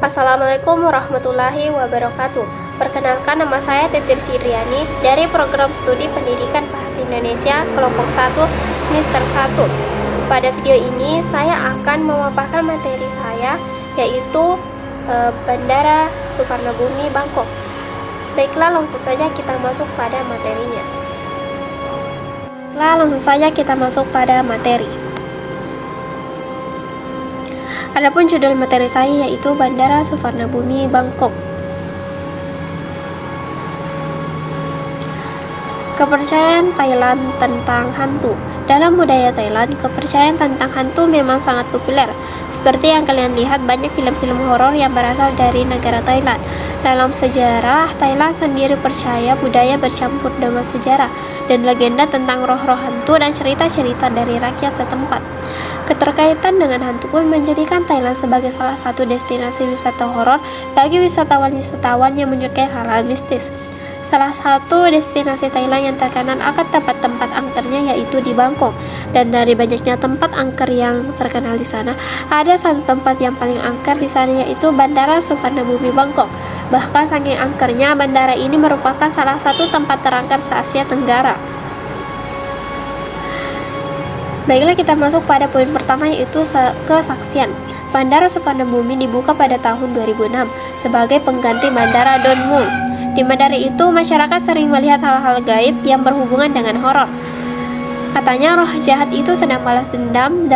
Assalamualaikum warahmatullahi wabarakatuh. Perkenalkan, nama saya Titir Sidriani dari Program Studi Pendidikan Bahasa Indonesia Kelompok 1 Semester 1. Pada video ini saya akan memaparkan materi saya, yaitu Bandara Suvarnabhumi Bangkok. Baiklah, langsung saja kita masuk pada materinya. Adapun judul materi saya yaitu Bandara Suvarnabhumi Bangkok. Kepercayaan Thailand tentang hantu. Dalam budaya Thailand, kepercayaan tentang hantu memang sangat populer. Seperti yang kalian lihat, banyak film-film horor yang berasal dari negara Thailand. Dalam sejarah, Thailand sendiri percaya budaya bercampur dengan sejarah dan legenda tentang roh-roh hantu dan cerita-cerita dari rakyat setempat. Keterkaitan dengan hantu pun menjadikan Thailand sebagai salah satu destinasi wisata horor bagi wisatawan-wisatawan yang menyukai hal-hal mistis. Salah satu destinasi Thailand yang terkenal akan tempat-tempat angkernya yaitu di Bangkok. Dan dari banyaknya tempat angker yang terkenal di sana, ada satu tempat yang paling angker di sana yaitu Bandara Suvarnabhumi Bangkok. Bahkan saking angkernya, bandara ini merupakan salah satu tempat terangker se-Asia Tenggara. Baiklah, kita masuk pada poin pertama yaitu kesaksian. Bandara Suvarnabhumi dibuka pada tahun 2006 sebagai pengganti Bandara Don Mueang. Di bandara itu, masyarakat sering melihat hal-hal gaib yang berhubungan dengan horor. Katanya roh jahat itu sedang balas dendam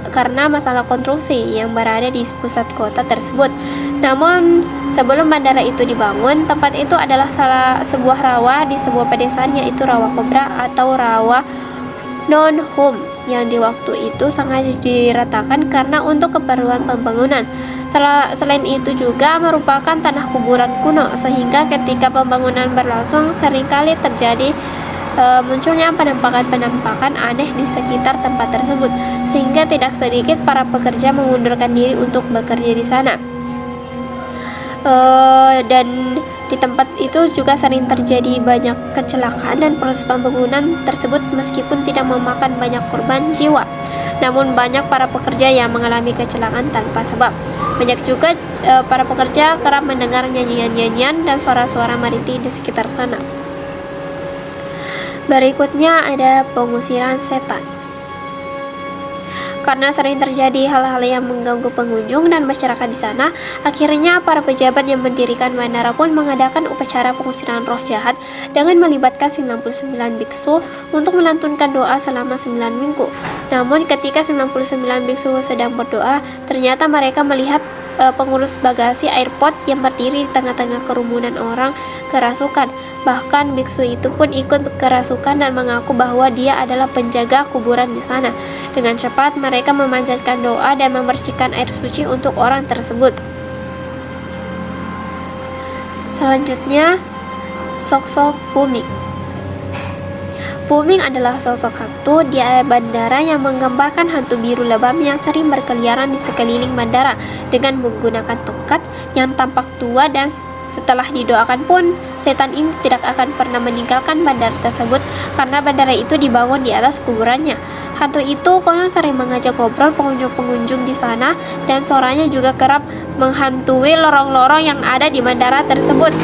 karena masalah konstruksi yang berada di pusat kota tersebut. Namun, sebelum bandara itu dibangun, tempat itu adalah sebuah rawa di sebuah pedesaan yaitu Rawa Kobra atau Rawa Non Hum, yang di waktu itu sengaja diratakan karena untuk keperluan pembangunan. Selain itu juga merupakan tanah kuburan kuno, sehingga ketika pembangunan berlangsung seringkali terjadi munculnya penampakan-penampakan aneh di sekitar tempat tersebut, sehingga tidak sedikit para pekerja mengundurkan diri untuk bekerja di sana. Dan di tempat itu juga sering terjadi banyak kecelakaan dan proses pembangunan tersebut meskipun tidak memakan banyak korban jiwa, namun banyak para pekerja yang mengalami kecelakaan tanpa sebab. Banyak juga para pekerja kerap mendengar nyanyian-nyanyian dan suara-suara merintih di sekitar sana. Berikutnya ada pengusiran setan. Karena sering terjadi hal-hal yang mengganggu pengunjung dan masyarakat di sana, akhirnya para pejabat yang mendirikan bandara pun mengadakan upacara pengusiran roh jahat dengan melibatkan 99 biksu untuk melantunkan doa selama 9 minggu. Namun ketika 99 biksu sedang berdoa, ternyata mereka melihat pengurus bagasi airport yang berdiri di tengah-tengah kerumunan orang kerasukan. Bahkan biksu itu pun ikut kerasukan dan mengaku bahwa dia adalah penjaga kuburan di sana. Dengan cepat mereka memanjatkan doa dan memercikan air suci untuk orang tersebut. Selanjutnya, sosok Puming. Puming adalah sosok hantu di bandara yang menggambarkan hantu biru lebam yang sering berkeliaran di sekeliling bandara dengan menggunakan tongkat yang tampak tua, dan setelah didoakan pun setan ini tidak akan pernah meninggalkan bandara tersebut karena bandara itu dibangun di atas kuburannya. Hantu itu konon sering mengajak ngobrol pengunjung-pengunjung di sana dan suaranya juga kerap menghantui lorong-lorong yang ada di bandara tersebut.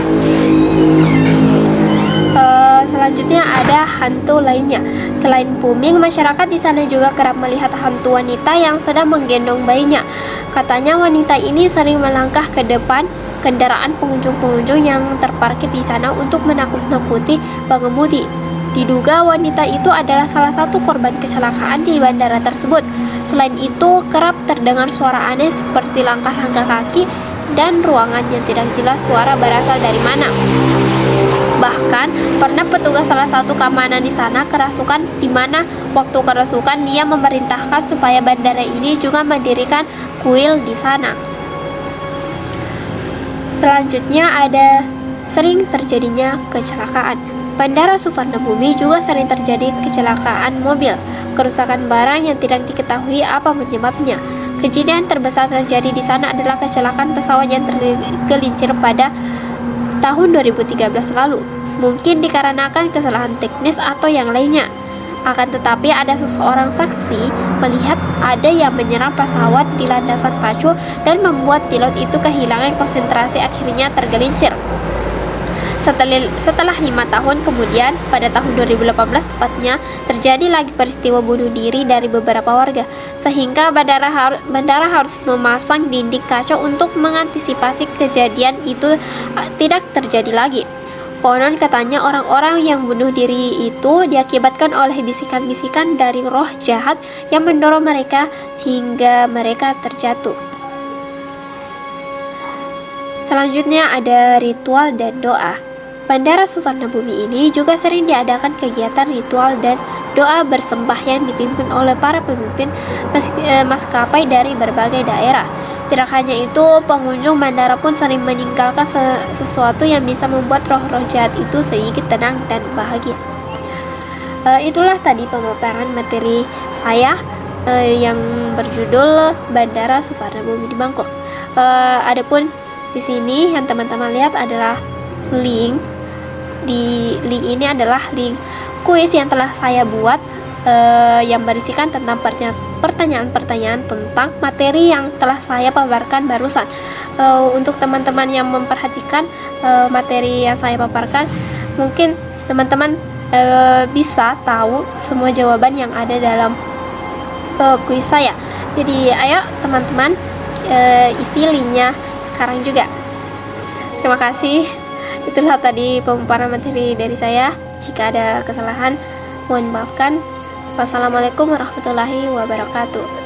Selanjutnya ada hantu lainnya. Selain Puming, masyarakat di sana juga kerap melihat hantu wanita yang sedang menggendong bayinya. Katanya wanita ini sering melangkah ke depan kendaraan pengunjung-pengunjung yang terparkir di sana untuk menakut-nakuti pengemudi. Diduga wanita itu adalah salah satu korban kecelakaan di bandara tersebut. Selain itu, kerap terdengar suara aneh seperti langkah-langkah kaki dan ruangan yang tidak jelas suara berasal dari mana. Bahkan pernah petugas salah satu keamanan di sana kerasukan, di mana waktu kerasukan dia memerintahkan supaya bandara ini juga mendirikan kuil di sana. Selanjutnya ada sering terjadinya kecelakaan. Bandara Suvarnabhumi juga sering terjadi kecelakaan mobil, kerusakan barang yang tidak diketahui apa penyebabnya. Kejadian terbesar terjadi di sana adalah kecelakaan pesawat yang tergelincir pada tahun 2013 lalu. Mungkin dikarenakan kesalahan teknis atau yang lainnya. Akan tetapi ada seseorang saksi melihat ada yang menyerang pesawat di landasan pacu dan membuat pilot itu kehilangan konsentrasi, akhirnya tergelincir. Setelah 5 tahun kemudian, pada tahun 2018 tepatnya, terjadi lagi peristiwa bunuh diri dari beberapa warga, sehingga bandara harus memasang dinding kaca untuk mengantisipasi kejadian itu tidak terjadi lagi. Konon katanya orang-orang yang bunuh diri itu diakibatkan oleh bisikan-bisikan dari roh jahat yang mendorong mereka hingga mereka terjatuh. Selanjutnya ada ritual dan doa. Bandara Suvarnabhumi ini juga sering diadakan kegiatan ritual dan doa bersembah yang dipimpin oleh para pemimpin maskapai dari berbagai daerah. Tidak hanya itu, pengunjung bandara pun sering meninggalkan sesuatu yang bisa membuat roh-roh jahat itu sedikit tenang dan bahagia. Itulah tadi pemaparan materi saya yang berjudul Bandara Suvarnabhumi di Bangkok. Adapun di sini yang teman-teman lihat adalah link. Di link ini adalah link kuis yang telah saya buat yang berisikan tentang pertanyaan-pertanyaan tentang materi yang telah saya paparkan barusan. Untuk teman-teman yang memperhatikan materi yang saya paparkan, mungkin teman-teman bisa tahu semua jawaban yang ada dalam kuis saya. Jadi ayo teman-teman isi linknya sekarang juga. Terima kasih. Itulah tadi pemaparan materi dari saya. Jika ada kesalahan, mohon maafkan. Wassalamualaikum warahmatullahi wabarakatuh.